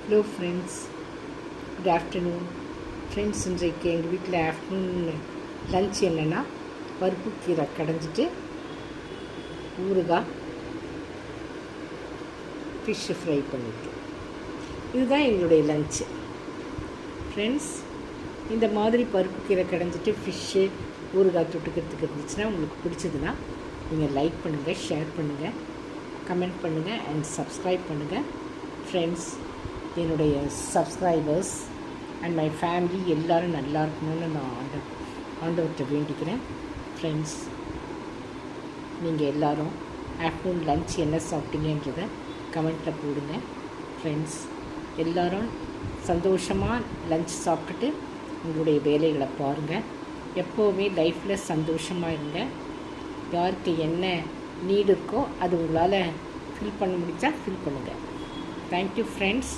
Hello friends, good afternoon. Friends, இன்றைக்கு எங்கள் வீட்டில் ஆஃப்டர்நூன் லன்ச் என்னென்னா பருப்பு கீரை கடைஞ்சிட்டு ஊறுகாய் ஃபிஷ்ஷு ஃப்ரை பண்ணியிருக்கேன். இதுதான் எங்களுடைய லன்ச்சு. ஃப்ரெண்ட்ஸ், இந்த மாதிரி பருப்பு கீரை கடைஞ்சிட்டு ஃபிஷ்ஷு ஊறுகாய் தொட்டுக்கிறதுக்கு இருந்துச்சுன்னா உங்களுக்கு பிடிச்சதுன்னா நீங்கள் லைக் பண்ணுங்கள், ஷேர் பண்ணுங்கள், கமெண்ட் பண்ணுங்கள் அண்ட் சப்ஸ்கிரைப் பண்ணுங்கள். ஃப்ரெண்ட்ஸ், என்னுடைய சப்ஸ்கிரைபர்ஸ் அண்ட் மை ஃபேமிலி எல்லோரும் நல்லா இருக்கணும்னு நான் ஆண்டவர்கிட்ட வேண்டிக்கிறேன். ஃப்ரெண்ட்ஸ், நீங்கள் எல்லோரும் ஆஃப்டர்நூன் லன்ச் என்ன சாப்பிட்டீங்கன்றதை கமெண்ட்டில் போடுங்க. ஃப்ரெண்ட்ஸ், எல்லோரும் சந்தோஷமாக லன்ச் சாப்பிட்டுட்டு உங்களுடைய வேலைகளை பாருங்கள். எப்போவுமே லைஃப்பில் சந்தோஷமாக இருங்க. யாருக்கு என்ன நீடு இருக்கோ அது உங்களால் ஃபில் பண்ண முடிஞ்சால் ஃபில் பண்ணுங்கள். Thank you friends.